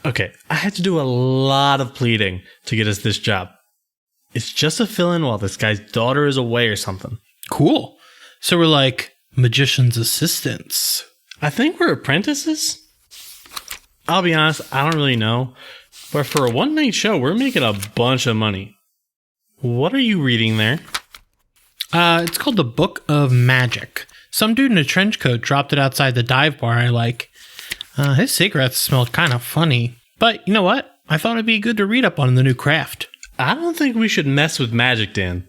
Okay, I had to do a lot of pleading to get us this job. It's just a fill-in while this guy's daughter is away or something. Cool. So we're like magician's assistants. I think we're apprentices. I'll be honest, I don't really know. But for a one-night show, we're making a bunch of money. What are you reading there? It's called The Book of Magic. Some dude in a trench coat dropped it outside the dive bar I like. His cigarettes smelled kind of funny. But you know what? I thought it'd be good to read up on the new craft. I don't think we should mess with magic, Dan.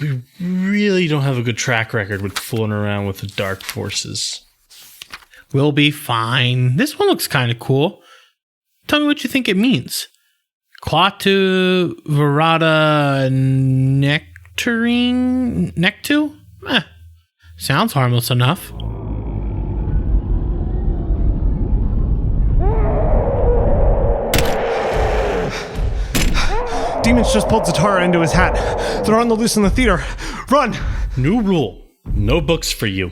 We really don't have a good track record with fooling around with the dark forces. We'll be fine. This one looks kind of cool. Tell me what you think it means. Klaatu Verada Nectarine? Nectu? Sounds harmless enough. Demons just pulled Zatara into his hat. They're on the loose in the theater. Run! New rule. No books for you.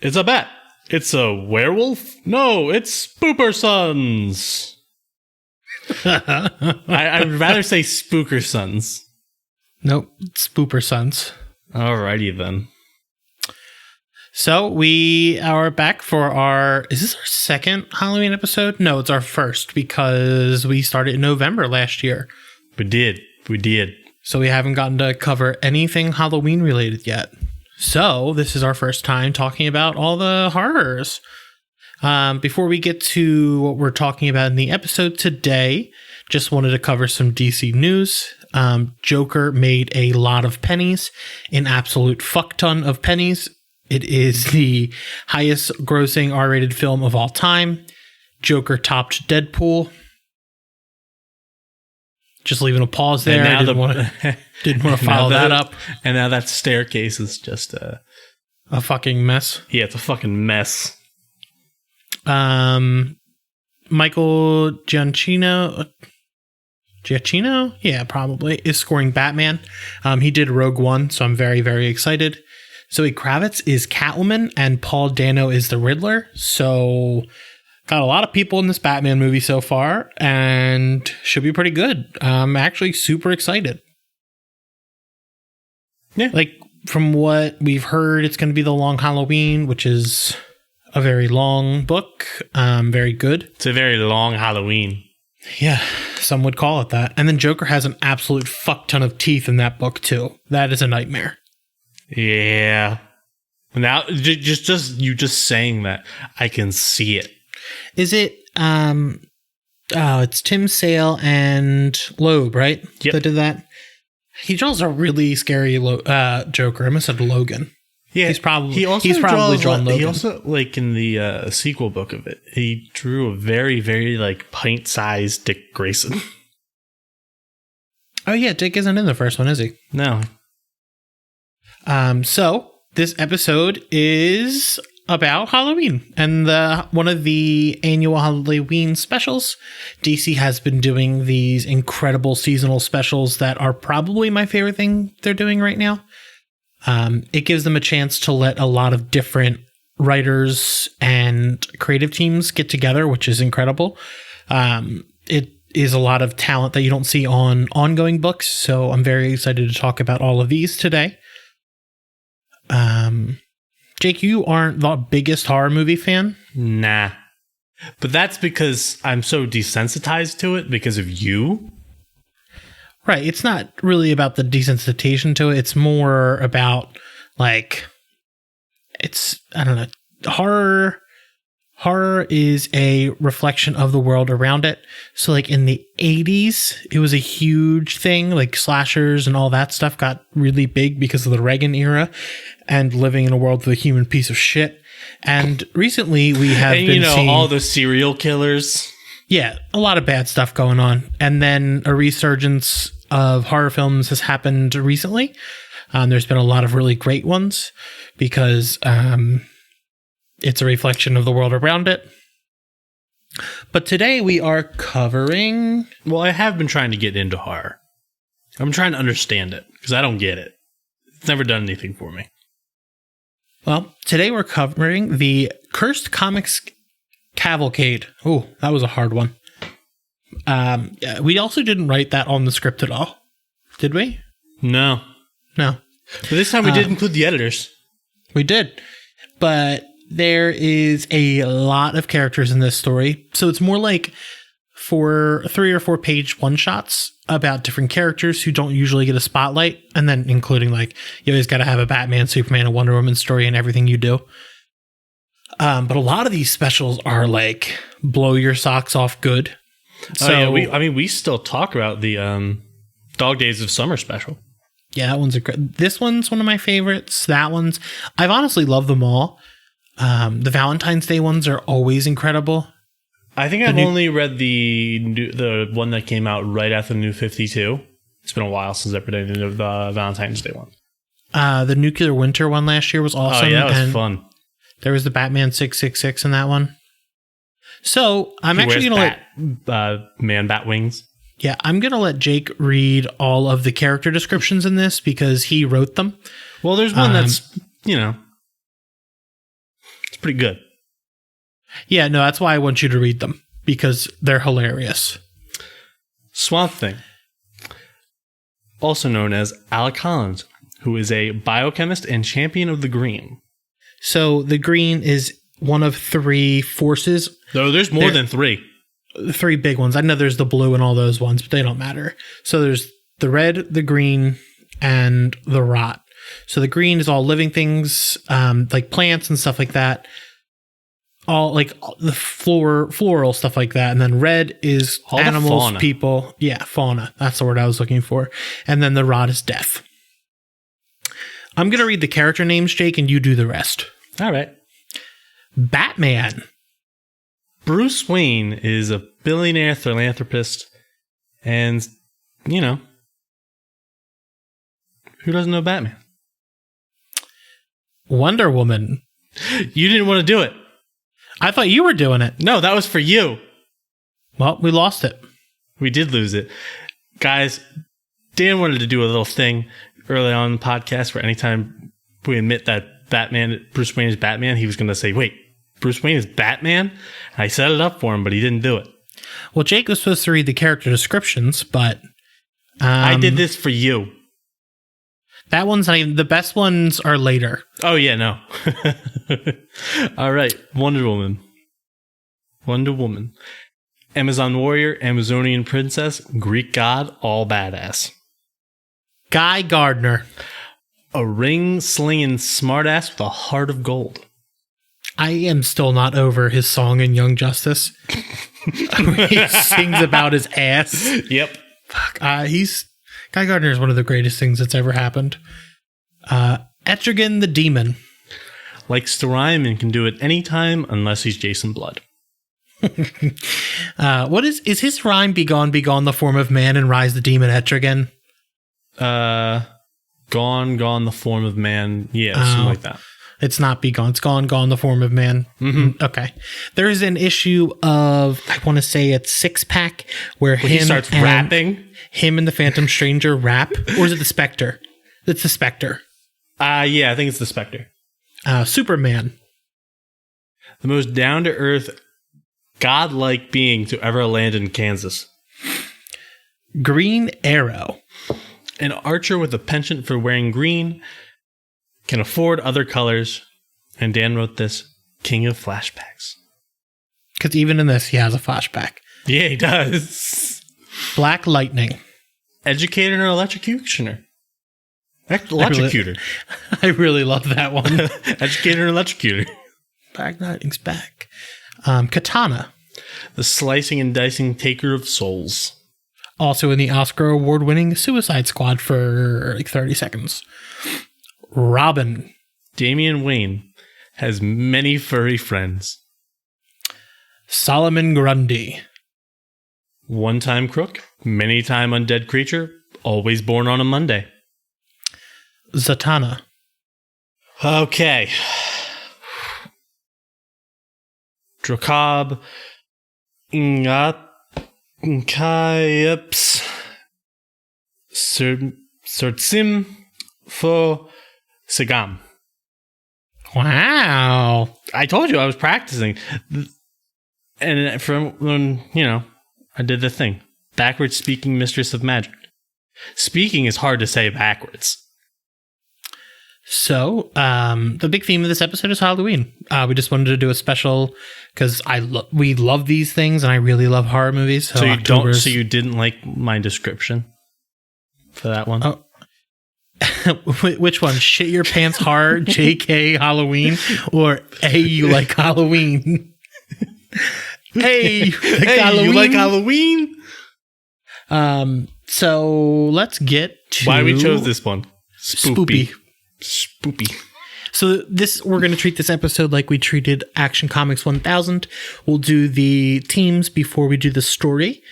It's a bat. It's a werewolf? No, it's Supersons. I'd rather say Spookysons. Nope, Supersons. Alrighty then. So we are back for our... Is this our second Halloween episode? No, it's our first because we started in November last year. We did. So we haven't gotten to cover anything Halloween related yet. So this is our first time talking about all the horrors. Before we get to what we're talking about in the episode today, just wanted to cover some DC news. Joker made a lot of pennies, an absolute fuck ton of pennies. It is the highest grossing R-rated film of all time. Joker topped Deadpool. Just leaving a pause there. I didn't want to follow that up. And now that staircase is just a fucking mess. Yeah, it's a fucking mess. Michael Giacchino? Yeah, probably. Is scoring Batman. He did Rogue One, so I'm very, very excited. Zoe Kravitz is Catwoman, and Paul Dano is the Riddler. So... got a lot of people in this Batman movie so far, and should be pretty good. I'm actually super excited. Yeah. Like, from what we've heard, it's going to be The Long Halloween, which is a very long book. Very good. It's a very long Halloween. Yeah, some would call it that. And then Joker has an absolute fuck ton of teeth in that book, too. That is a nightmare. Yeah. Now, just saying that, I can see it. Is it, it's Tim Sale and Loeb, right? Yep. That did that. He draws a really scary Joker. I must have said Logan. Yeah. He's probably drawn Logan. He also, like, in the sequel book of it, he drew a very, very, like, pint-sized Dick Grayson. Oh, yeah. Dick isn't in the first one, is he? No. So, this episode is... about Halloween and one of the annual Halloween specials. DC has been doing these incredible seasonal specials that are probably my favorite thing they're doing right now. It gives them a chance to let a lot of different writers and creative teams get together, which is incredible. It is a lot of talent that you don't see on ongoing books, so I'm very excited to talk about all of these today. Jake, you aren't the biggest horror movie fan? Nah. But that's because I'm so desensitized to it because of you. Right. It's not really about the desensitization to it. It's more about Like, I don't know. Horror is a reflection of the world around it. So like in the 80s, it was a huge thing. Like slashers and all that stuff got really big because of the Reagan era and living in a world with a human piece of shit. And recently we have been seeing all the serial killers. Yeah, a lot of bad stuff going on. And then a resurgence of horror films has happened recently. There's been a lot of really great ones because it's a reflection of the world around it. But today we are covering... Well, I have been trying to get into horror. I'm trying to understand it because I don't get it. It's never done anything for me. Well, today we're covering the Cursed Comics Cavalcade. Oh, that was a hard one. We also didn't write that on the script at all. Did we? No. But this time we did include the editors. We did. But there is a lot of characters in this story. So it's more like 3 or 4 page one-shots about different characters who don't usually get a spotlight. And then including like, you always got to have a Batman, Superman, and Wonder Woman story in everything you do. But a lot of these specials are like blow your socks off good. So we still talk about the Dog Days of Summer special. Yeah, that one's this one's one of my favorites. I've honestly loved them all. The Valentine's Day ones are always incredible. I think I've only read the one that came out right after the New 52. It's been a while since I've read any of the Valentine's Day one. The Nuclear Winter one last year was awesome. Oh yeah, that was fun. There was the Batman 666 in that one. So I'm actually going to let Man Bat Wings. Yeah, I'm going to let Jake read all of the character descriptions in this because he wrote them. Well, there's one that's, it's pretty good. Yeah, no, that's why I want you to read them because they're hilarious. Swamp Thing, also known as Alec Collins, who is a biochemist and champion of the green. So the green is one of 3 forces. No, there's more than 3. 3 big ones. I know there's the blue and all those ones, but they don't matter. So there's the red, the green, and the rot. So the green is all living things, like plants and stuff like that. All like the floral stuff like that. And then red is all animals, people. Yeah, fauna. That's the word I was looking for. And then the rot is death. I'm going to read the character names, Jake, and you do the rest. All right. Batman. Bruce Wayne is a billionaire philanthropist, and, who doesn't know Batman? Wonder Woman. You didn't want to do it. I thought you were doing it. No, that was for you. Well, we lost it. We did lose it. Guys, Dan wanted to do a little thing early on in the podcast where anytime we admit that Bruce Wayne is Batman, he was going to say, wait, Bruce Wayne is Batman? And I set it up for him, but he didn't do it. Well, Jake was supposed to read the character descriptions, but... I did this for you. That one's not even... The best ones are later. Oh, yeah, no. All right. Wonder Woman. Amazon warrior, Amazonian princess, Greek god, all badass. Guy Gardner. A ring-slinging smartass with a heart of gold. I am still not over his song in Young Justice. He sings about his ass. Yep. Fuck. Guy Gardner is one of the greatest things that's ever happened. Etrigan the Demon. Likes to rhyme and can do it anytime unless he's Jason Blood. What is his rhyme? Be gone, the form of man, and rise the demon Etrigan? Gone, the form of man. Yeah, something like that. It's not be gone. It's gone, the form of man. Mm-hmm. Okay. There's an issue of, I want to say it's 6-pack, where he starts rapping. Him and the Phantom Stranger rap. Or is it the Spectre? It's the Spectre. Yeah, I think it's the Spectre. Superman. The most down-to-earth, godlike being to ever land in Kansas. Green Arrow. An archer with a penchant for wearing green, can afford other colors, and Dan wrote this, king of flashbacks. Because even in this, he has a flashback. Yeah, he does. Black Lightning. Educator and electrocutioner. Electrocutor. I really love that one. Educator and electrocutor. Bagnighting's back. Katana. The slicing and dicing taker of souls. Also in the Oscar award-winning Suicide Squad for like 30 seconds. Robin. Damian Wayne has many furry friends. Solomon Grundy. One-time crook, many-time undead creature, always born on a Monday. Zatanna. Okay. Drakab. Nkaips. Surtsim. Fo. Sigam. Wow. I told you I was practicing. And from when, I did the thing. Backwards speaking mistress of magic. Speaking is hard to say backwards. So, the big theme of this episode is Halloween. We just wanted to do a special because we love these things and I really love horror movies. So you didn't like my description for that one? Oh. Which one? Shit your pants hard, JK Halloween, or A, you like Halloween? Hey, you like Halloween? So let's get to why we chose this one. Spoopy. So we're going to treat this episode like we treated Action Comics 1000. We'll do the teams before we do the story.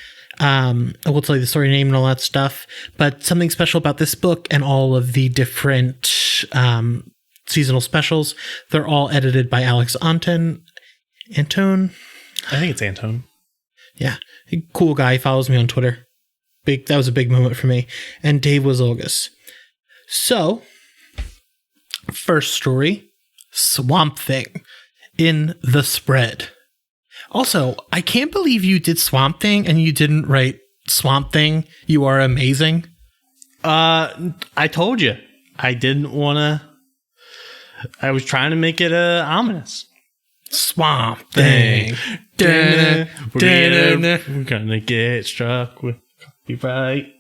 We'll tell you the story name and all that stuff. But something special about this book and all of the different seasonal specials, they're all edited by Alex Antone. I think it's Antone. Yeah. Cool guy. He follows me on Twitter. That was a big moment for me. And Dave was August. So, first story, Swamp Thing in the spread. Also, I can't believe you did Swamp Thing and you didn't write Swamp Thing. You are amazing. I told you. I didn't want to. I was trying to make it ominous. Swamp Thing. We're gonna get struck with copyright.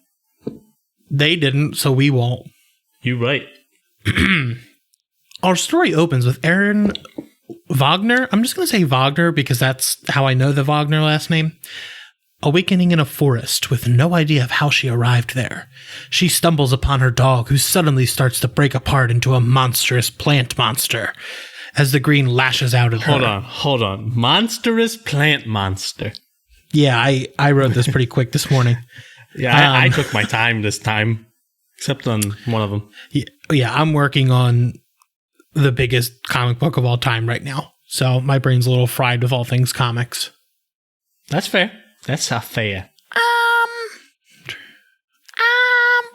They didn't, so we won't. You right. Our story opens with Erin Wagner. I'm just going to say Wagner because that's how I know the Wagner last name. Awakening in a forest with no idea of how she arrived there. She stumbles upon her dog who suddenly starts to break apart into a monstrous plant monster as the green lashes out at her. Hold on. Monstrous plant monster. Yeah, I wrote this pretty quick this morning. Yeah, I took my time this time. Except on one of them. Yeah, I'm working on the biggest comic book of all time right now. So my brain's a little fried with all things comics. That's fair. That's not fair.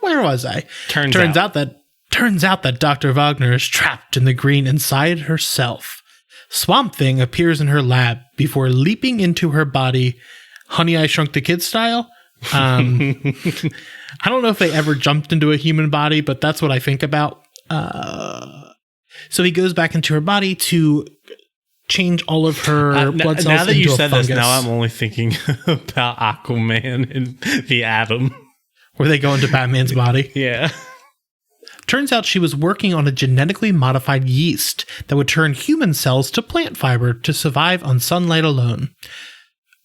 Where was I? Turns out that Dr. Wagner is trapped in the green inside herself. Swamp Thing appears in her lab before leaping into her body, Honey, I Shrunk the Kid style. I don't know if they ever jumped into a human body, but that's what I think about. So he goes back into her body to change all of her blood cells. Now that you said fungus. this, now I'm only thinking about Aquaman and the Atom. Where they go into Batman's body. Yeah. Turns out she was working on a genetically modified yeast that would turn human cells to plant fiber to survive on sunlight alone.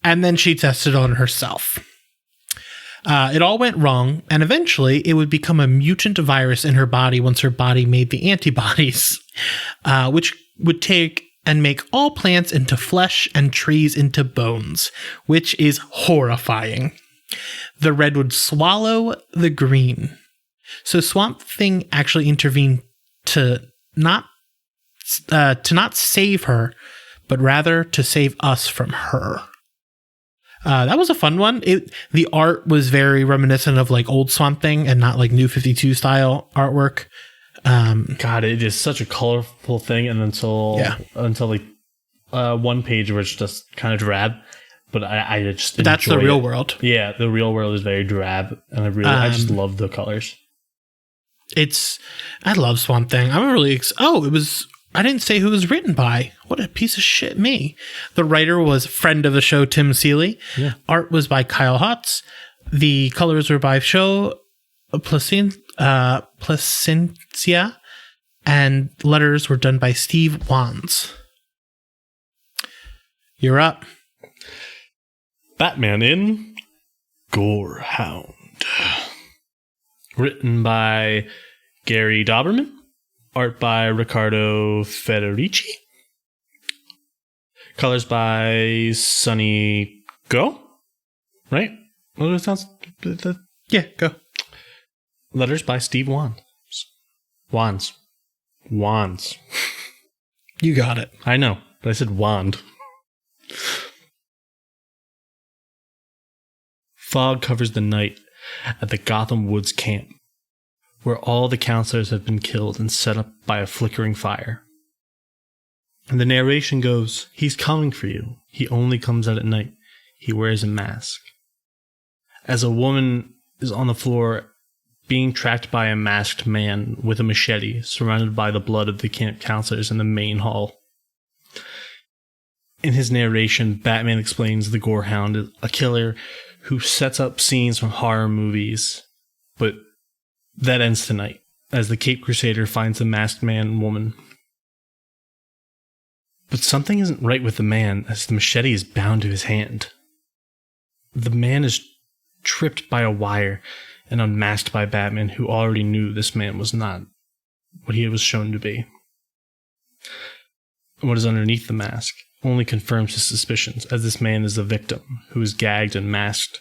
And then she tested on herself. It all went wrong, and eventually it would become a mutant virus in her body once her body made the antibodies, which would take and make all plants into flesh and trees into bones, which is horrifying. The red would swallow the green. So Swamp Thing actually intervened to not save her, but rather to save us from her. That was a fun one. The art was very reminiscent of like old Swamp Thing and not like New 52 style artwork. God, it is such a colorful thing, and until like one page where it's just kind of drab. But I just enjoy that's the real world. Yeah, the real world is very drab, and I just love the colors. I love Swamp Thing. I'm really I didn't say who it was written by. What a piece of shit me. The writer was friend of the show, Tim Seeley. Yeah. Art was by Kyle Hotz. The colors were by Placencia. And letters were done by Steve Wands. You're up. Batman in Gorehound. Written by Gary Dauberman. Art by Riccardo Federici. Colors by Sonny Go. Right? What does it sound? Yeah, go. Letters by Steve Wands. Wands. You got it. I know, but I said wand. Fog covers the night at the Gotham Woods camp, where all the counselors have been killed and set up by a flickering fire. And the narration goes, "He's coming for you. He only comes out at night. He wears a mask." As a woman is on the floor being tracked by a masked man with a machete, surrounded by the blood of the camp counselors in the main hall. In his narration, Batman explains the Gorehound is a killer who sets up scenes from horror movies, but that ends tonight, as the Cape Crusader finds the masked man and woman. But something isn't right with the man, as the machete is bound to his hand. The man is tripped by a wire and unmasked by Batman, who already knew this man was not what he was shown to be. What is underneath the mask only confirms his suspicions, as this man is the victim, who is gagged and masked.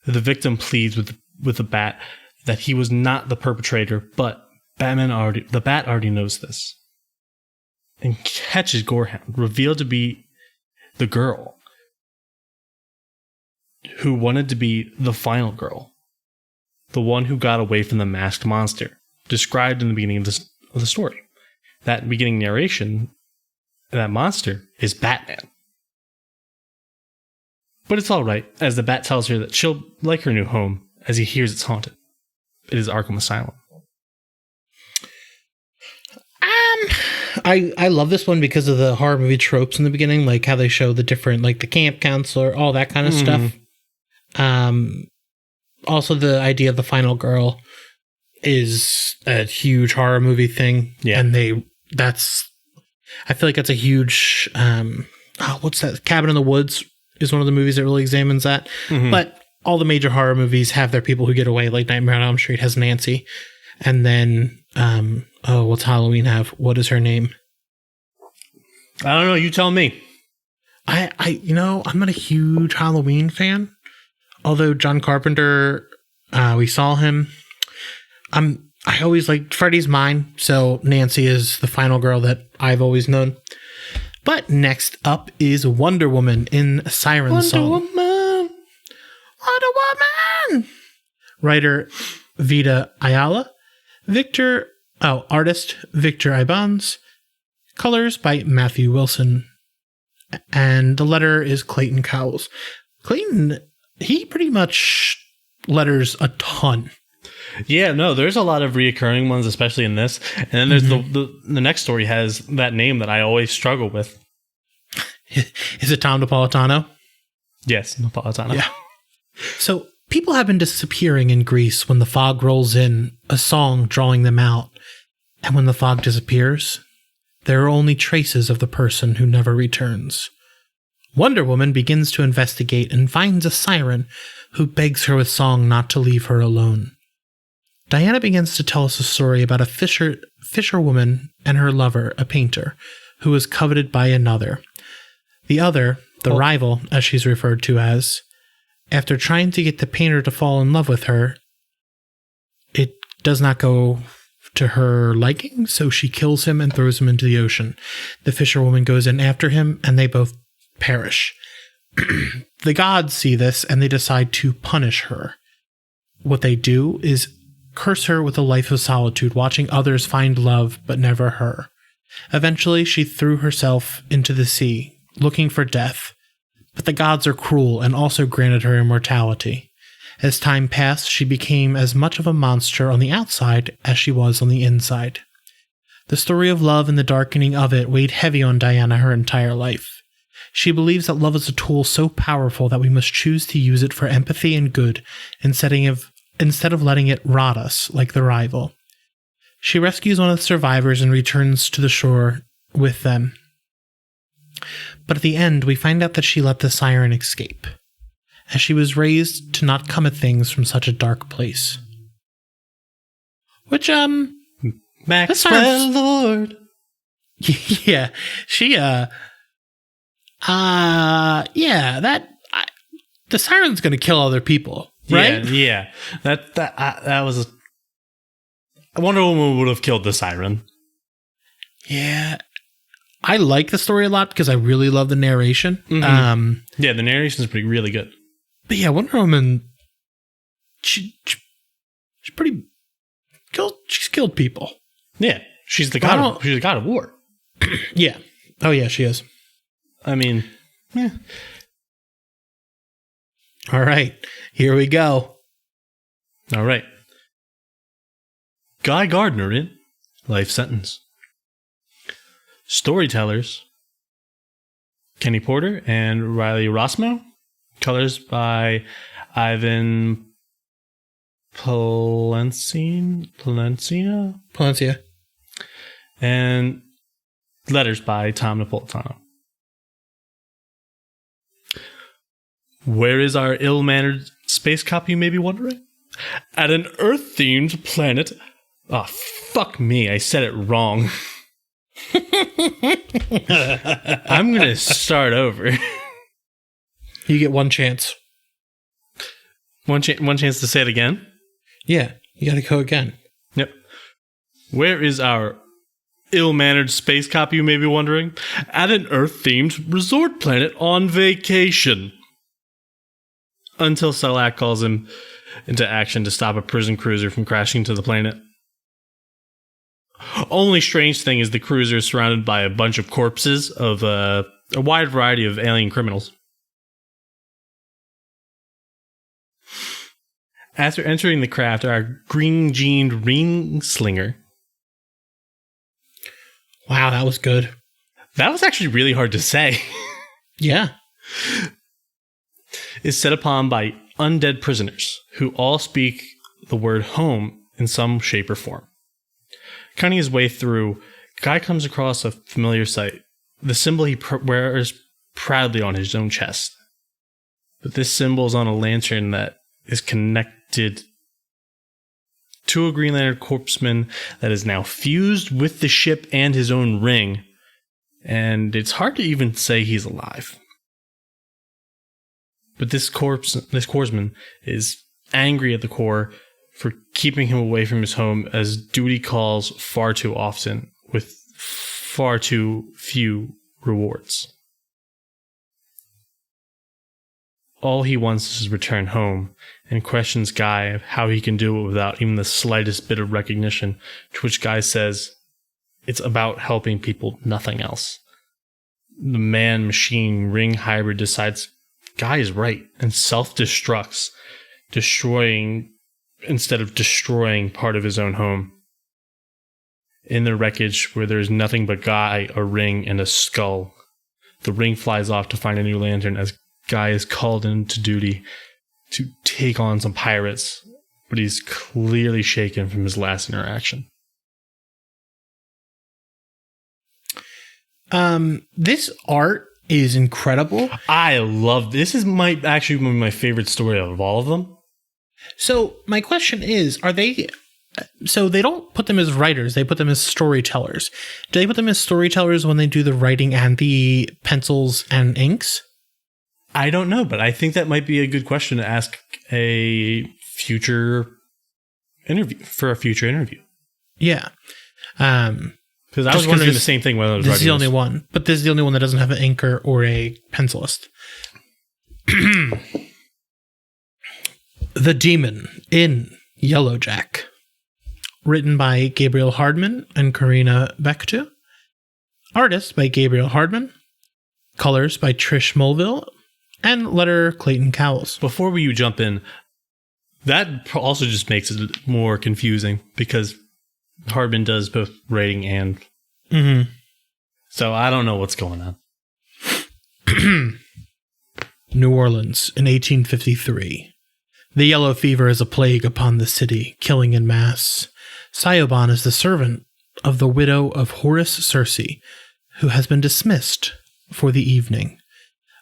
The victim pleads with the Bat that he was not the perpetrator, but the Bat already knows this, and catches Gorehound, revealed to be the girl who wanted to be the final girl, the one who got away from the masked monster, described in the beginning of the story. That beginning narration, that monster is Batman. But it's alright, as the Bat tells her that she'll like her new home, as he hears it's haunted. It is Arkham Asylum. I love this one because of the horror movie tropes in the beginning, like how they show the different, like the camp counselor, all that kind of stuff. Also, the idea of the final girl is a huge horror movie thing. Yeah. And I feel like that's a huge, what's that? Cabin in the Woods is one of the movies that really examines that. But all the major horror movies have their people who get away, like Nightmare on Elm Street has Nancy. And then, what's Halloween have? What is her name? I don't know. You tell me. I'm not a huge Halloween fan. Although John Carpenter, we saw him. I always liked Freddy's mine, so Nancy is the final girl that I've always known. But next up is Wonder Woman in Siren Song. Wonder Woman! Writer Vita Ayala. Artist Victor Ibans. Colors by Matthew Wilson. And the letter is Clayton Cowles. Clayton, he pretty much letters a ton. Yeah, no, there's a lot of reoccurring ones, especially in this. And then there's the next story has that name that I always struggle with. Is it Tom Napolitano? Yes, Napolitano. Yeah. So people have been disappearing in Greece when the fog rolls in, a song drawing them out. And when the fog disappears, there are only traces of the person who never returns. Wonder Woman begins to investigate and finds a siren who begs her with song not to leave her alone. Diana begins to tell us a story about a fisherwoman and her lover, a painter, who was coveted by another. The other, the rival, as she's referred to as, after trying to get the painter to fall in love with her, it does not go to her liking, so she kills him and throws him into the ocean. The fisherwoman goes in after him, and they both perish. The gods see this, and they decide to punish her. What they do is curse her with a life of solitude, watching others find love, but never her. Eventually, she threw herself into the sea, looking for death, but the gods are cruel and also granted her immortality. As time passed, she became as much of a monster on the outside as she was on the inside. The story of love and the darkening of it weighed heavy on Diana her entire life. She believes that love is a tool so powerful that we must choose to use it for empathy and good instead of letting it rot us like the rival. She rescues one of the survivors and returns to the shore with them. But at the end, we find out that she let the siren escape, as she was raised to not come at things from such a dark place. Which, Maxwell Lord. yeah, she, the siren's gonna kill other people, right? Yeah. That was. Wonder Woman would have killed the siren. Yeah. I like the story a lot because I really love the narration. Mm-hmm. Yeah, the narration is really good. But yeah, Wonder Woman, she's pretty. She's killed people. Yeah, she's the god of war. Yeah. Oh yeah, she is. I mean, yeah. All right, here we go. All right. Guy Gardner in life sentence. Storytellers Kenny Porter and Riley Rossmo. Colors by Ivan Palencia. And letters by Tom Napolitano. Where is our ill-mannered space cop, you may be wondering? At an Earth-themed planet. Oh, fuck me, I said it wrong. I'm going to start over. You get one chance. One chance to say it again? Yeah, you got to go again. Yep. Where is our ill-mannered space cop, you may be wondering? At an Earth-themed resort planet on vacation. Until Selak calls him into action to stop a prison cruiser from crashing to the planet. Only strange thing is the cruiser is surrounded by a bunch of corpses of a wide variety of alien criminals. After entering the craft, our green-jeaned ring-slinger. Wow, that was good. That was actually really hard to say. Yeah. Is set upon by undead prisoners who all speak the word home in some shape or form. Cutting his way through, Guy comes across a familiar sight, the symbol he wears proudly on his own chest. But this symbol is on a lantern that is connected to a Green Lantern corpsman that is now fused with the ship and his own ring, and it's hard to even say he's alive. But this corpsman is angry at the Corps for keeping him away from his home, as duty calls far too often with far too few rewards. All he wants is return home, and questions Guy of how he can do it without even the slightest bit of recognition, to which Guy says, it's about helping people, nothing else. The man-machine ring hybrid decides Guy is right and self-destructs, destroying instead of destroying part of his own home. In the wreckage, where there is nothing but Guy, a ring, and a skull, the ring flies off to find a new lantern as Guy is called into duty to take on some pirates, but he's clearly shaken from his last interaction. This art is incredible. I love this. Is actually one of my favorite story of all of them. So my question is, are they... So they don't put them as writers, they put them as storytellers. Do they put them as storytellers when they do the writing and the pencils and inks? I don't know, but I think that might be a good question to ask a future interview. Yeah. Because I was wondering the same thing when I was writing this. This is the only one, but this is the only one that doesn't have an inker or a pencilist. The Demon in Yellowjack. Written by Gabriel Hardman and Karina Bektu. Artist by Gabriel Hardman. Colors by Trish Mulville. And letter Clayton Cowles. Before you jump in, that also just makes it more confusing because Hardman does both writing and... Mm-hmm. So I don't know what's going on. New Orleans in 1853. The yellow fever is a plague upon the city, killing in mass. Sioban is the servant of the widow of Horus Circe, who has been dismissed for the evening.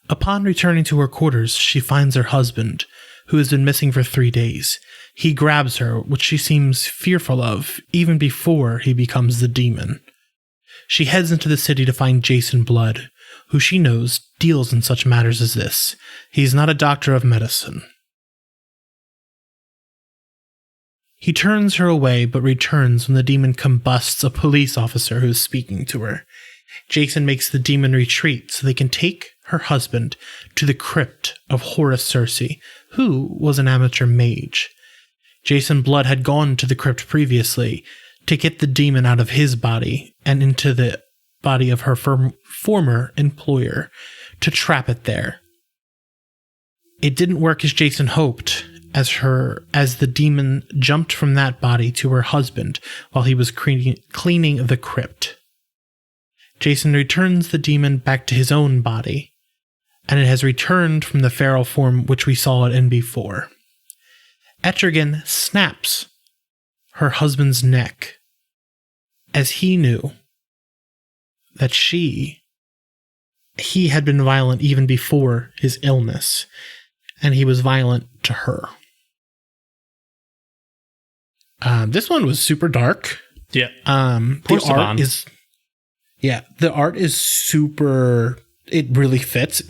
Upon returning to her quarters, she finds her husband, who has been missing for 3 days. He grabs her, which she seems fearful of, even before he becomes the demon. She heads into the city to find Jason Blood, who she knows deals in such matters as this. He's not a doctor of medicine. He turns her away, but returns when the demon combusts a police officer who is speaking to her. Jason makes the demon retreat so they can take her husband to the crypt of Horus Circe, who was an amateur mage. Jason Blood had gone to the crypt previously to get the demon out of his body and into the body of her former employer to trap it there. It didn't work as Jason hoped, as the demon jumped from that body to her husband while he was cleaning the crypt. Jason returns the demon back to his own body, and it has returned from the feral form which we saw it in before. Etrigan snaps her husband's neck, as he knew that he had been violent even before his illness, and he was violent to her. This one was super dark. Yeah. The art is super. It really fits.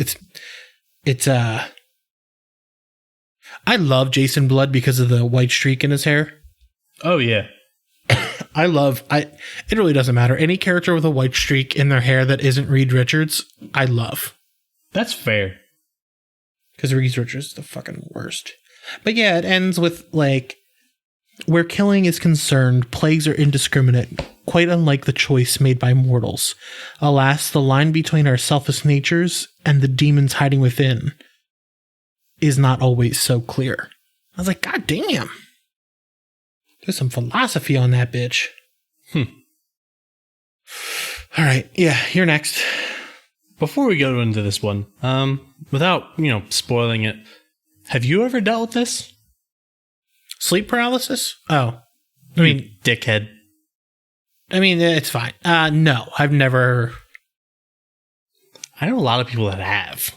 I love Jason Blood because of the white streak in his hair. Oh yeah. It really doesn't matter. Any character with a white streak in their hair that isn't Reed Richards, I love. That's fair. Because Reed Richards is the fucking worst. But yeah, it ends with, like, where killing is concerned, plagues are indiscriminate, quite unlike the choice made by mortals. Alas, the line between our selfish natures and the demons hiding within is not always so clear. I was like, God damn. There's some philosophy on that bitch. All right. Yeah, you're next. Before we go into this one, without, spoiling it, have you ever dealt with this? Sleep paralysis? Oh. I mean, dickhead. I mean, it's fine. No, I've never. I know a lot of people that have.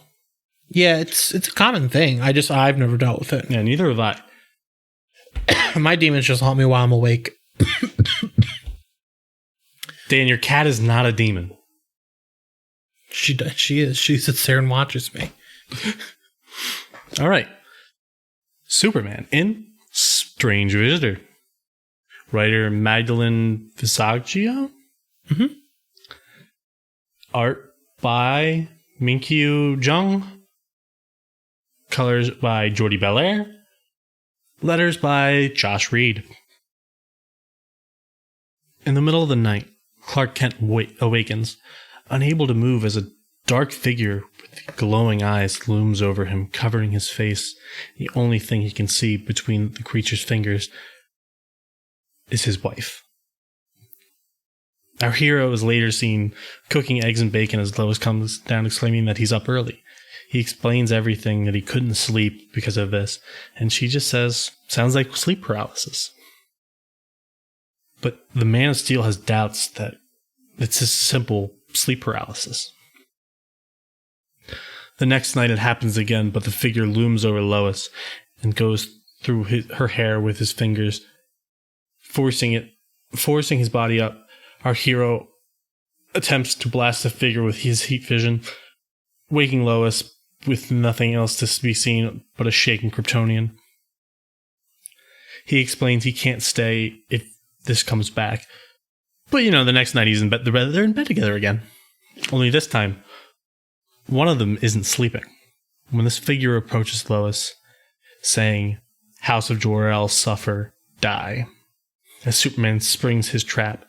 Yeah, it's a common thing. I've never dealt with it. Yeah, neither have I. My demons just haunt me while I'm awake. Dan, your cat is not a demon. She is. She sits there and watches me. All right. Superman in Strange Visitor. Writer Magdalene Visaggio. Mm-hmm. Art by Minkyu Jung. Colors by Jordi Belair. Letters by Josh Reed. In the middle of the night, Clark Kent awakens, unable to move as a dark figure with glowing eyes looms over him, covering his face. The only thing he can see between the creature's fingers is his wife. Our hero is later seen cooking eggs and bacon as Lois comes down exclaiming that he's up early. He explains everything, that he couldn't sleep because of this, and she just says, sounds like sleep paralysis. But the Man of Steel has doubts that it's a simple sleep paralysis. The next night it happens again, but the figure looms over Lois and goes through her hair with his fingers, forcing his body up. Our hero attempts to blast the figure with his heat vision, waking Lois with nothing else to be seen but a shaking Kryptonian. He explains he can't stay if this comes back. But the next night he's in bed. They're in bed together again. Only this time, one of them isn't sleeping. When this figure approaches Lois, saying, House of Jor-El, suffer, die. As Superman springs his trap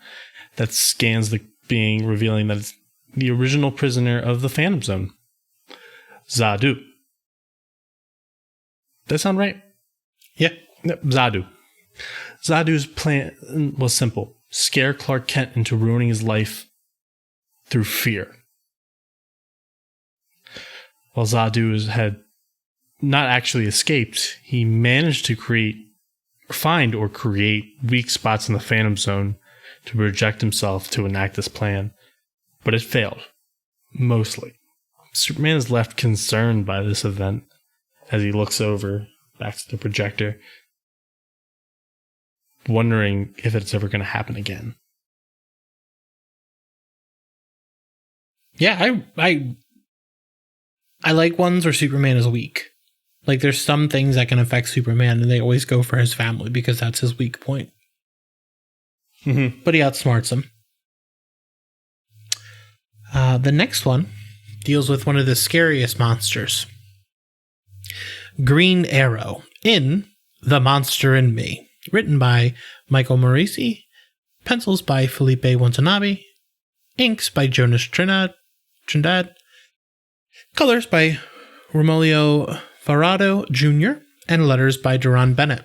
that scans the being, revealing that it's the original prisoner of the Phantom Zone, Zadu. That sound right? Yeah. Zadu. Zadu's plan was simple. Scare Clark Kent into ruining his life through fear. While Zadu had not actually escaped, he managed to create find or create weak spots in the Phantom Zone to project himself to enact this plan, but it failed, mostly. Superman is left concerned by this event as he looks over back to the projector, wondering if it's ever going to happen again. Yeah, I like ones where Superman is weak. Like, there's some things that can affect Superman, and they always go for his family because that's his weak point. Mm-hmm. But he outsmarts them. The next one deals with one of the scariest monsters. Green Arrow in The Monster in Me. Written by Michael Morisi. Pencils by Felipe Watanabe. Inks by Jonas Trindad. Colors by Romolio Farado Jr. And letters by Duran Bennett.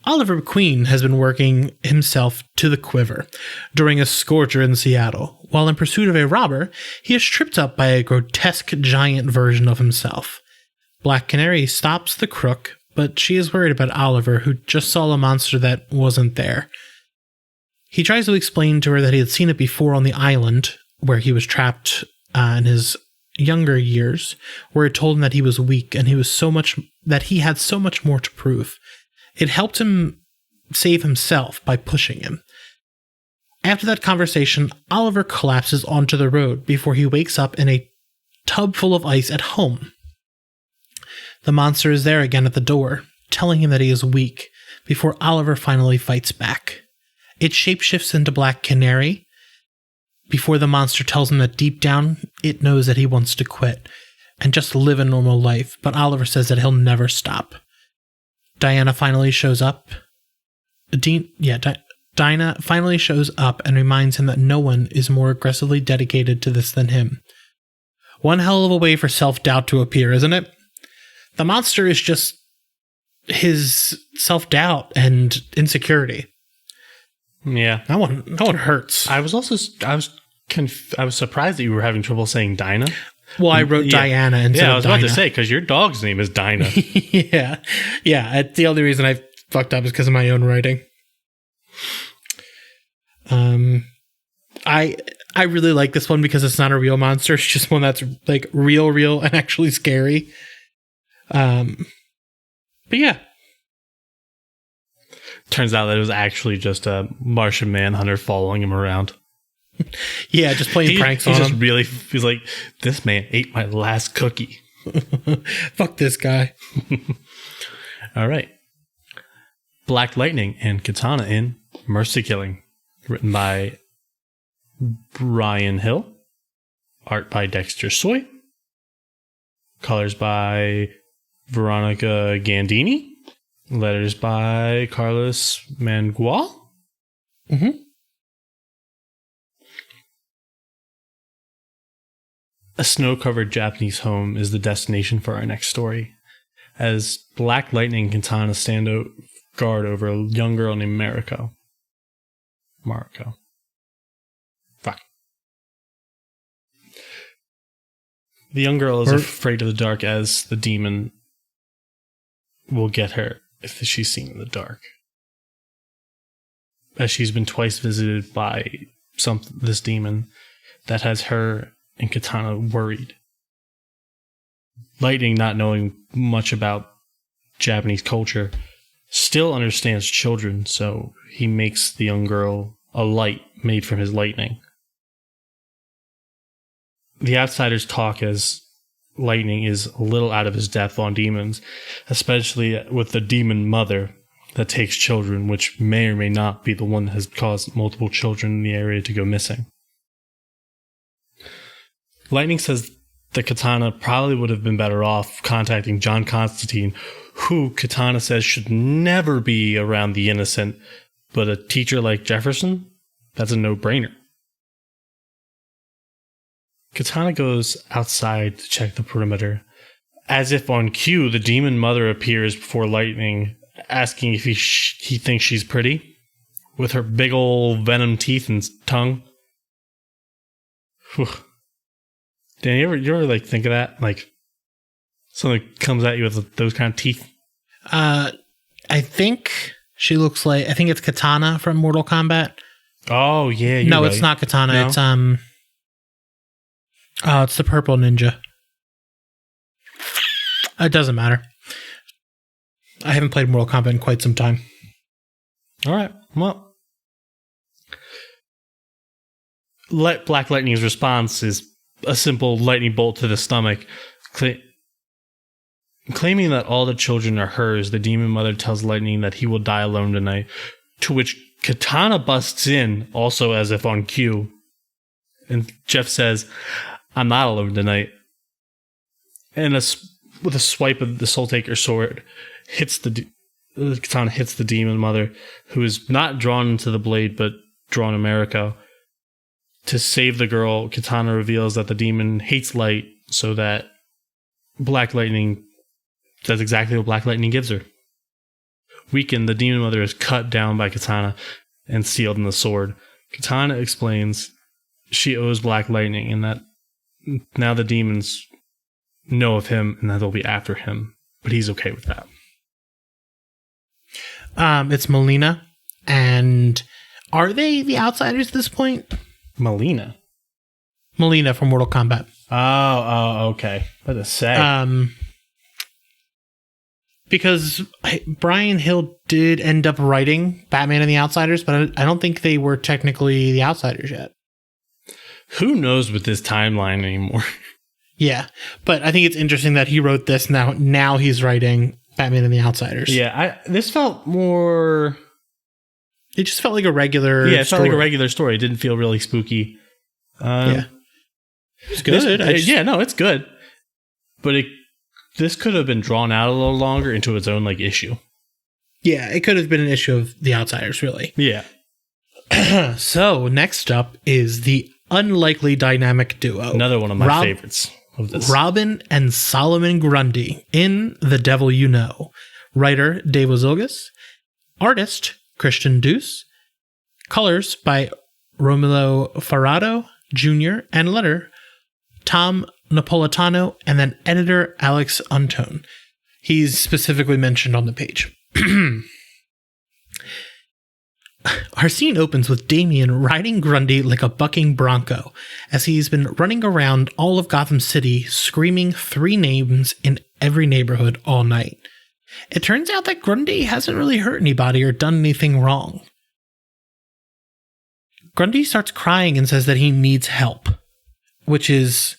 Oliver Queen has been working himself to the quiver during a scorcher in Seattle. While in pursuit of a robber, he is tripped up by a grotesque giant version of himself. Black Canary stops the crook, but she is worried about Oliver, who just saw a monster that wasn't there. He tries to explain to her that he had seen it before on the island, where he was trapped in his younger years, where it told him that he was weak and he had so much more to prove. It helped him save himself by pushing him. After that conversation, Oliver collapses onto the road before he wakes up in a tub full of ice at home. The monster is there again at the door, telling him that he is weak, before Oliver finally fights back. It shapeshifts into Black Canary, before the monster tells him that deep down, it knows that he wants to quit and just live a normal life, but Oliver says that he'll never stop. Diana finally shows up. Dinah finally shows up and reminds him that no one is more aggressively dedicated to this than him. One hell of a way for self-doubt to appear, isn't it? The monster is just his self-doubt and insecurity. Yeah. That one hurts. I was surprised that you were having trouble saying Dinah. Well, I wrote Diana instead of Dinah. Yeah, I was about to say, because your dog's name is Dinah. Yeah. The only reason I fucked up is because of my own writing. I really like this one because it's not a real monster. It's just one that's like real, and actually scary. But yeah. Turns out that it was actually just a Martian Manhunter following him around. Yeah, just playing pranks on him. He's like, this man ate my last cookie. Fuck this guy. All right. Black Lightning and Katana in Mercy Killing. Written by Brian Hill. Art by Dexter Soy. Colors by Veronica Gandini. Letters by Carlos Mangual. Mm-hmm. A snow-covered Japanese home is the destination for our next story, as Black Lightning and Katana stand guard over a young girl named Mariko. Fuck. The young girl is afraid of the dark, as the demon will get her if she's seen in the dark, as she's been twice visited by this demon that has her and Katana worried. Lightning, not knowing much about Japanese culture, still understands children, so he makes the young girl a light made from his lightning. The outsiders talk as Lightning is a little out of his depth on demons, especially with the demon mother that takes children, which may or may not be the one that has caused multiple children in the area to go missing. Lightning says that Katana probably would have been better off contacting John Constantine, who Katana says should never be around the innocent, but a teacher like Jefferson? That's a no-brainer. Katana goes outside to check the perimeter. As if on cue, the demon mother appears before Lightning, asking if he thinks she's pretty, with her big old venom teeth and tongue. Whew. Dan, you ever like think of that? Like something comes at you with those kind of teeth? I think she looks like, I think it's Katana from Mortal Kombat. Oh, yeah. No, right. it's not Katana. No? It's the purple ninja. It doesn't matter. I haven't played Mortal Kombat in quite some time. All right. Well, Black Lightning's response is a simple lightning bolt to the stomach. Claiming that all the children are hers, the demon mother tells Lightning that he will die alone tonight, to which Katana busts in, also as if on cue. And Jeff says, I'm not alone tonight. And with a swipe of the Soul Taker sword, Katana hits the demon mother, who is not drawn into the blade, but drawn America. To save the girl, Katana reveals that the demon hates light, so that Black Lightning does exactly what Black Lightning gives her. Weakened, the demon mother is cut down by Katana and sealed in the sword. Katana explains she owes Black Lightning and that now the demons know of him and that they'll be after him, but he's okay with that. It's Melina, and are they the outsiders at this point? Melina from Mortal Kombat. Oh, okay. What to say? Because Brian Hill did end up writing Batman and the Outsiders, but I don't think they were technically the Outsiders yet. Who knows with this timeline anymore? Yeah, but I think it's interesting that he wrote this now he's writing Batman and the Outsiders. Yeah, this felt more... It just felt like a regular Yeah, it story. felt like a regular story. It didn't feel really spooky. Yeah. It's good. It's good. But this could have been drawn out a little longer into its own issue. Yeah, it could have been an issue of The Outsiders, really. Yeah. So, next up is the unlikely dynamic duo. Another one of my favorites of this. Robin and Solomon Grundy in The Devil You Know. Writer, Dave Ozilgas. Artist, Christian Deuce. Colors by Romulo Farado Jr. and letter, Tom Napolitano, and then editor Alex Untone. He's specifically mentioned on the page. Our scene opens with Damien riding Grundy like a bucking bronco, as he's been running around all of Gotham City screaming 3 names in every neighborhood all night. It turns out that Grundy hasn't really hurt anybody or done anything wrong. Grundy starts crying and says that he needs help, which is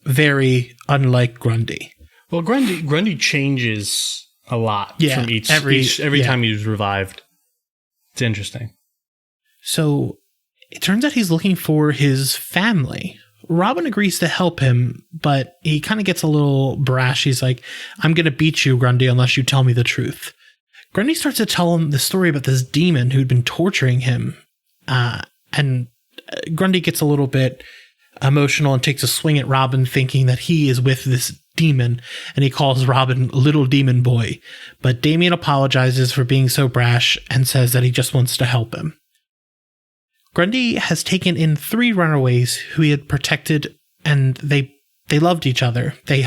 very unlike Grundy. Well, Grundy changes a lot from every time he's revived. It's interesting. So it turns out he's looking for his family. Robin agrees to help him, but he kind of gets a little brash. He's like, I'm going to beat you, Grundy, unless you tell me the truth. Grundy starts to tell him the story about this demon who'd been torturing him. And Grundy gets a little bit emotional and takes a swing at Robin, thinking that he is with this demon, and he calls Robin Little Demon Boy. But Damien apologizes for being so brash and says that he just wants to help him. Grundy has taken in 3 runaways who he had protected, and they loved each other. They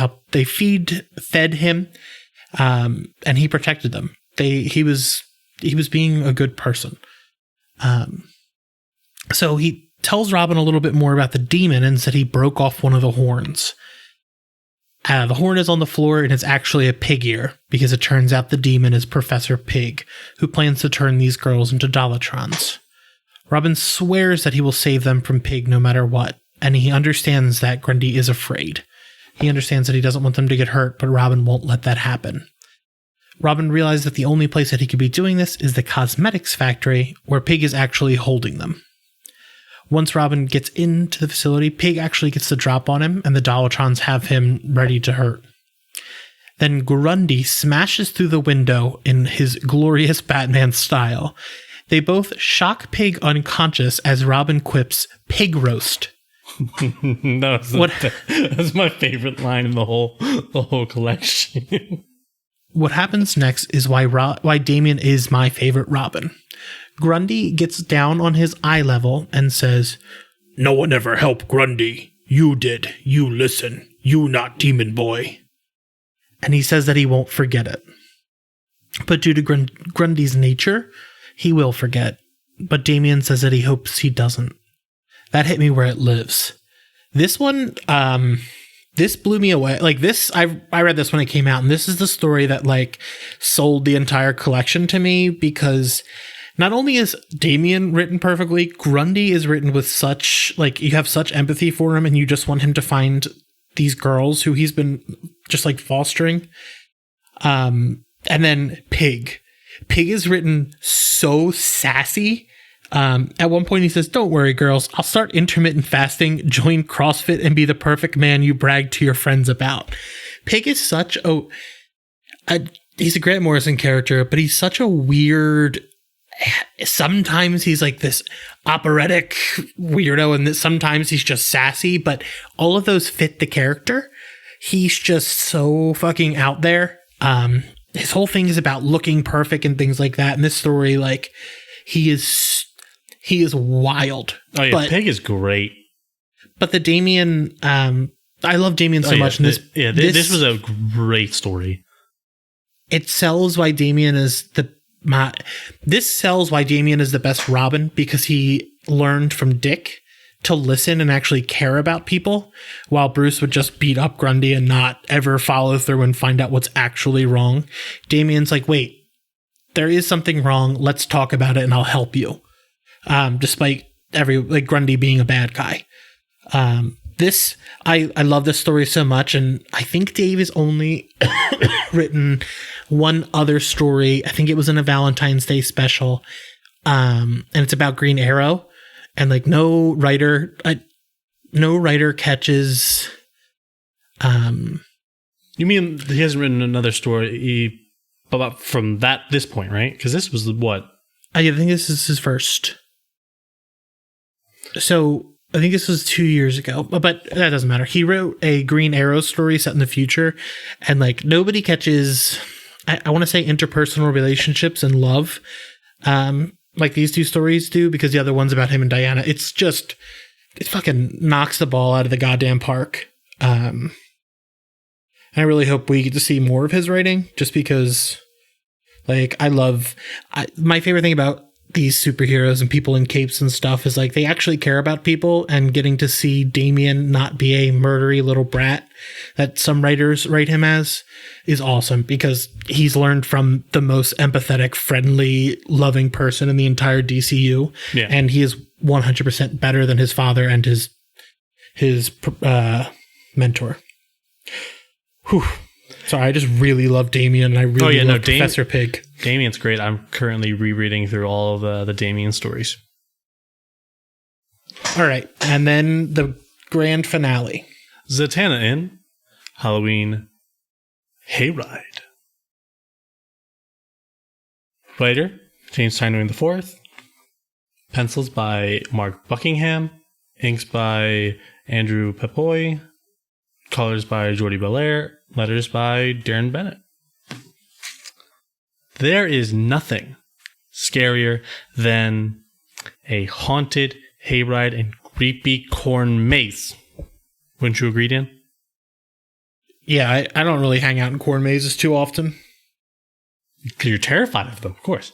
fed him, and he protected them. He was being a good person. So he tells Robin a little bit more about the demon and said he broke off one of the horns. The horn is on the floor, and it's actually a pig ear, because it turns out the demon is Professor Pig, who plans to turn these girls into Dolatrons. Robin swears that he will save them from Pig no matter what, and he understands that Grundy is afraid. He understands that he doesn't want them to get hurt, but Robin won't let that happen. Robin realizes that the only place that he could be doing this is the cosmetics factory, where Pig is actually holding them. Once Robin gets into the facility, Pig actually gets the drop on him, and the Dolatrons have him ready to hurt. Then Grundy smashes through the window in his glorious Batman style. They both shock Pig unconscious as Robin quips, "Pig roast." That's my favorite line in the whole collection. What happens next is why Damien is my favorite Robin. Grundy gets down on his eye level and says, "No one ever helped Grundy. You did. You listen. You not demon boy." And he says that he won't forget it. but due to Grundy's nature, he will forget. But Damien says that he hopes he doesn't. That hit me where it lives. This one, this blew me away. Like this, I read this when it came out, and this is the story that like sold the entire collection to me, because not only is Damien written perfectly, Grundy is written with such, like, you have such empathy for him, and you just want him to find these girls who he's been just like fostering. And then Pig is written so sassy. At one point he says, "Don't worry, girls, I'll start intermittent fasting, join CrossFit, and be the perfect man you brag to your friends about." Pig is such he's a Grant Morrison character, but he's such a weird, sometimes he's like this operatic weirdo, and sometimes he's just sassy, but all of those fit the character. He's just so fucking out there. His whole thing is about looking perfect and things like that. In this story, like, he is wild. Oh yeah, Pig is great. But the Damien, I love Damien so much. This was a great story. It sells why Damien is the best Robin, because he learned from Dick to listen and actually care about people, while Bruce would just beat up Grundy and not ever follow through and find out what's actually wrong. Damien's like, wait, there is something wrong. Let's talk about it and I'll help you. Despite Grundy being a bad guy. I love this story so much, and I think Dave has only written one other story. I think it was in a Valentine's Day special. And it's about Green Arrow. And like no writer catches. You mean he hasn't written another story about from this point, right? Because this was what? I think this is his first. So I think this was 2 years ago, but that doesn't matter. He wrote a Green Arrow story set in the future, and like nobody catches, I want to say, interpersonal relationships and love. Like these two stories do, because the other one's about him and Diana. It fucking knocks the ball out of the goddamn park. I really hope we get to see more of his writing, just because, like, my favorite thing about these superheroes and people in capes and stuff is like they actually care about people, and getting to see Damien not be a murdery little brat that some writers write him as is awesome, because he's learned from the most empathetic, friendly, loving person in the entire DCU. Yeah. And he is 100% better than his father and his mentor. Whew. Sorry, I just really love Damien, and I really love Professor Pig. Damien's great. I'm currently rereading through all of the Damien stories. All right, and then the grand finale. Zatanna Inn, Halloween Hayride. Writer, James Tynion IV. Pencils by Mark Buckingham. Inks by Andrew Pepoy. Colors by Jordi Belair. Letters by Darren Bennett. There is nothing scarier than a haunted hayride and creepy corn maze. Wouldn't you agree, Dan? Yeah, I don't really hang out in corn mazes too often. Because you're terrified of them, of course.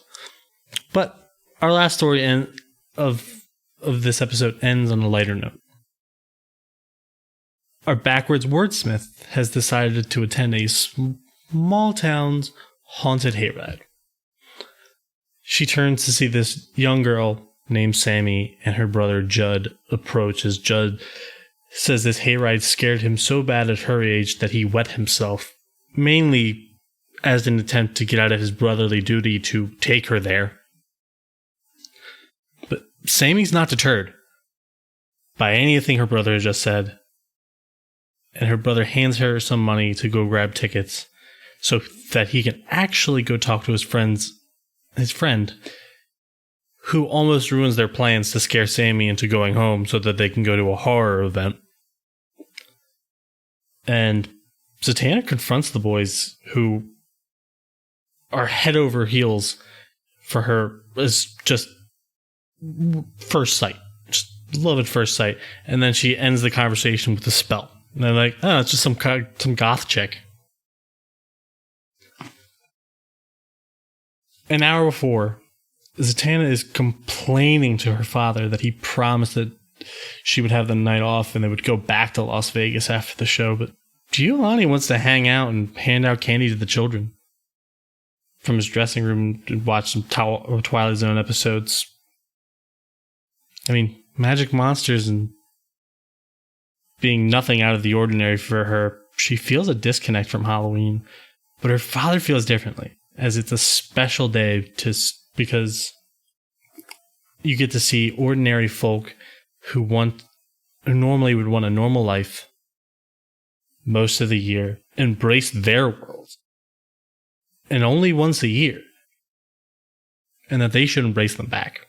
But our last story of this episode ends on a lighter note. Our backwards wordsmith has decided to attend a small town's haunted hayride. She turns to see this young girl named Sammy and her brother Judd approach, as Judd says this hayride scared him so bad at her age that he wet himself, mainly as an attempt to get out of his brotherly duty to take her there. But Sammy's not deterred by anything her brother has just said, and her brother hands her some money to go grab tickets so that he can actually go talk to his friend, who almost ruins their plans to scare Sammy into going home so that they can go to a horror event. And Zatanna confronts the boys, who are head over heels for her as just first sight. Just love at first sight. And then she ends the conversation with a spell. And they're like, oh, it's just some goth chick. An hour before, Zatanna is complaining to her father that he promised that she would have the night off and they would go back to Las Vegas after the show, but Giovanni wants to hang out and hand out candy to the children from his dressing room and watch some Twilight Zone episodes. I mean, magic monsters and being nothing out of the ordinary for her, she feels a disconnect from Halloween, but her father feels differently, as it's a special day because you get to see ordinary folk who normally would want a normal life most of the year, embrace their world, and only once a year, and that they should embrace them back.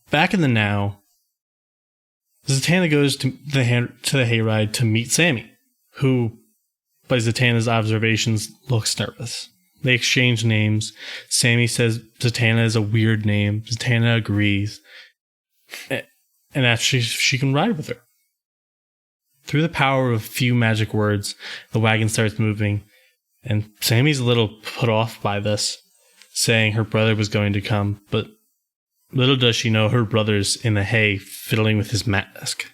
Back in the now, Zatanna goes to the hayride to meet Sammy, who, by Zatanna's observations, looks nervous. They exchange names. Sammy says Zatanna is a weird name. Zatanna agrees, and that she can ride with her. Through the power of a few magic words, the wagon starts moving, and Sammy's a little put off by this, saying her brother was going to come, but little does she know her brother's in the hay fiddling with his mask.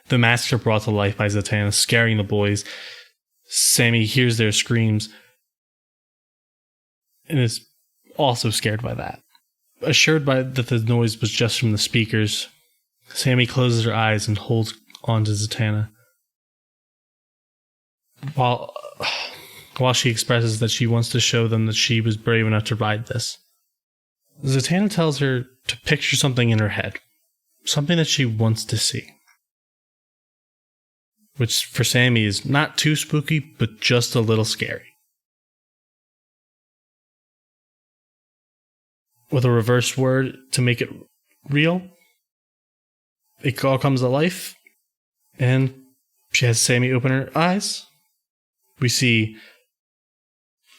The masks are brought to life by Zatanna, scaring the boys. Sammy hears their screams and is also scared by that. Assured that the noise was just from the speakers, Sammy closes her eyes and holds on to Zatanna, while she expresses that she wants to show them that she was brave enough to ride this. Zatanna tells her to picture something in her head, something that she wants to see, which for Sammy is not too spooky, but just a little scary. With a reverse word to make it real, it all comes to life, and she has Sammy open her eyes. We see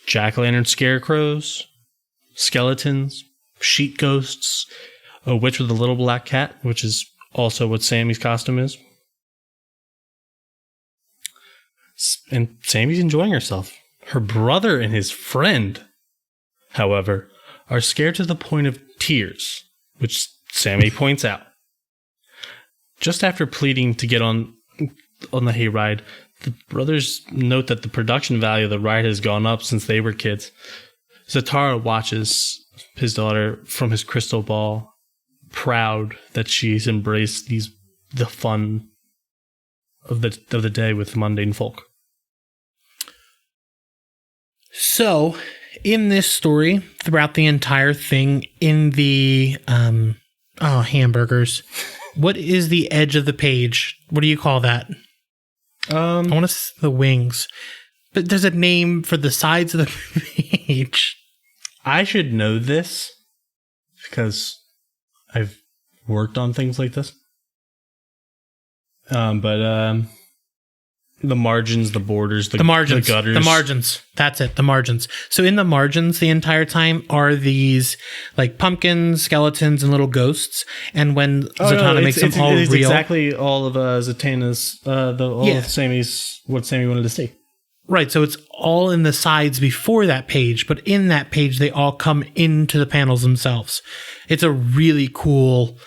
jack-o'-lantern scarecrows, skeletons, sheet ghosts, a witch with a little black cat, which is also what Sammy's costume is. And Sammy's enjoying herself. Her brother and his friend, however, are scared to the point of tears, which Sammy points out. Just after pleading to get on the hayride, the brothers note that the production value of the ride has gone up since they were kids. Zatara watches his daughter from his crystal ball, proud that she's embraced the fun of the day with mundane folk. So, in this story, throughout the entire thing, in the hamburgers, what is the edge of the page? What do you call that? I want to say the wings, but there's a name for the sides of the page. I should know this because I've worked on things like this. But the margins, the borders, the margins, the gutters. The margins. That's it, the margins. So in the margins the entire time are these like pumpkins, skeletons, and little ghosts. And when Zatanna makes them all real. It's exactly all of Zatanna's, of Sammy's, what Sammy wanted to see. Right, so it's all in the sides before that page, but in that page they all come into the panels themselves. It's a really cool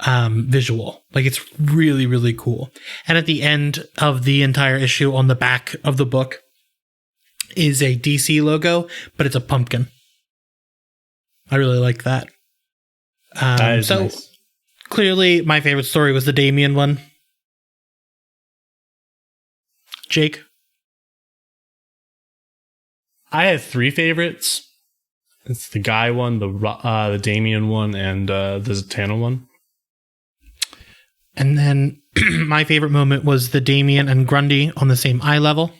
visual. Like, it's really, really cool. And at the end of the entire issue, on the back of the book, is a DC logo, but it's a pumpkin. I really like that. That is nice. Clearly, my favorite story was the Damien one. Jake? I have three favorites. It's the Guy one, the Damien one, and the Zatanna one. And then my favorite moment was the Damien and Grundy on the same eye level.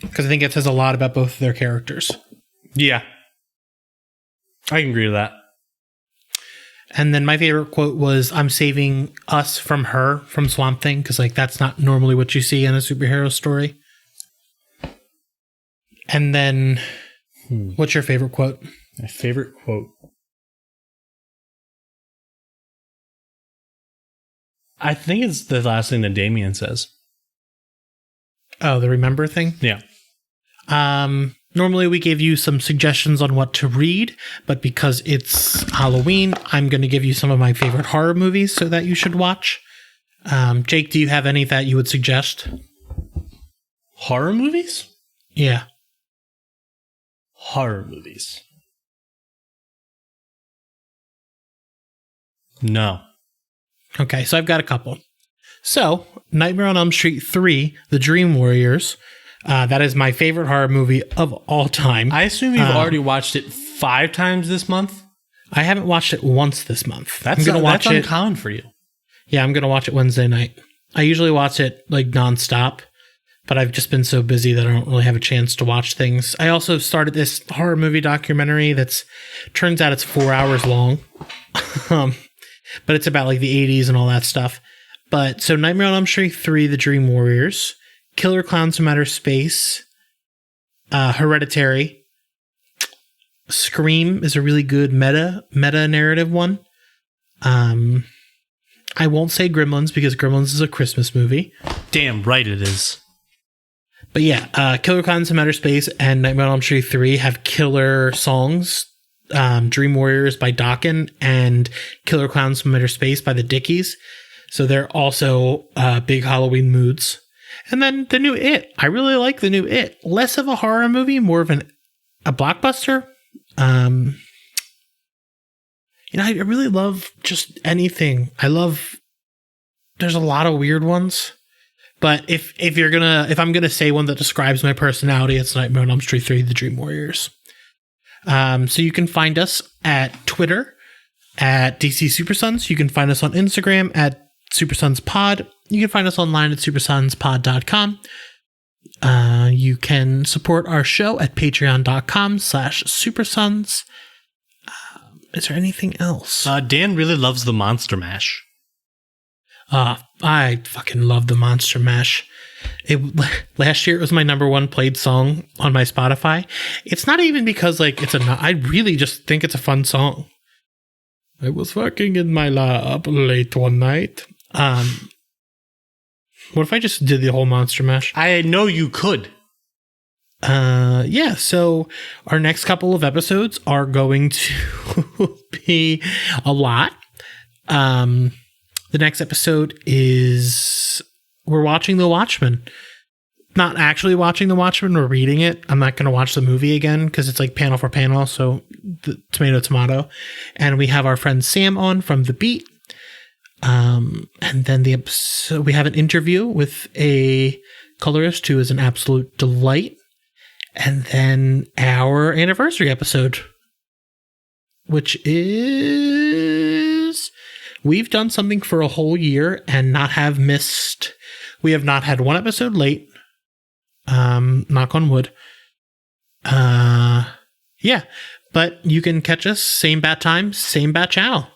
Because I think it says a lot about both of their characters. Yeah. I can agree with that. And then my favorite quote was, "I'm saving us from her," from Swamp Thing. Because like that's not normally what you see in a superhero story. And then, what's your favorite quote? My favorite quote. I think it's the last thing that Damien says. Oh, the remember thing? Yeah. Normally we give you some suggestions on what to read, but because it's Halloween, I'm going to give you some of my favorite horror movies so that you should watch. Jake, do you have any that you would suggest? Horror movies? Yeah. Horror movies. No. Okay, so I've got a couple. So, Nightmare on Elm Street 3, The Dream Warriors. That is my favorite horror movie of all time. I assume you've already watched it 5 times this month? I haven't watched it once this month. That's uncommon for you. Yeah, I'm going to watch it Wednesday night. I usually watch it like nonstop, but I've just been so busy that I don't really have a chance to watch things. I also started this horror movie documentary turns out it's 4 hours long. But it's about like the 80s and all that stuff. But so Nightmare on Elm Street 3, The Dream Warriors, Killer Clowns from Outer Space, Hereditary, Scream is a really good meta narrative one. I won't say Gremlins because Gremlins is a Christmas movie. Damn right it is. But yeah, Killer Clowns from Outer Space and Nightmare on Elm Street 3 have killer songs. Dream Warriors by Dokken and Killer Clowns from Outer Space by the Dickies. So they're also big Halloween moods. And then the new It. I really like the new It. Less of a horror movie, more of a blockbuster. I really love just anything. There's a lot of weird ones. But if I'm gonna say one that describes my personality, it's Nightmare on Elm Street 3, The Dream Warriors. So you can find us at Twitter at DC Supersons. You can find us on Instagram at SupersonsPod. You can find us online at supersonspod.com. You can support our show at patreon.com/supersons. Is there anything else? Dan really loves the Monster Mash. I fucking love the Monster Mash. Last year it was my number 1 played song on my Spotify. It's not even because I really just think it's a fun song. I was working in my lab late one night. What if I just did the whole Monster Mash? I know you could. Yeah, so our next couple of episodes are going to be a lot. The next episode is we're watching The Watchmen. Not actually watching The Watchmen, we're reading it. I'm not going to watch the movie again because it's like panel for panel, so the tomato. And we have our friend Sam on from The Beat. And then we have an interview with a colorist who is an absolute delight. And then our anniversary episode, which is we've done something for a whole year and we have not had one episode late. Knock on wood. Yeah, but you can catch us same bat time, same bat channel.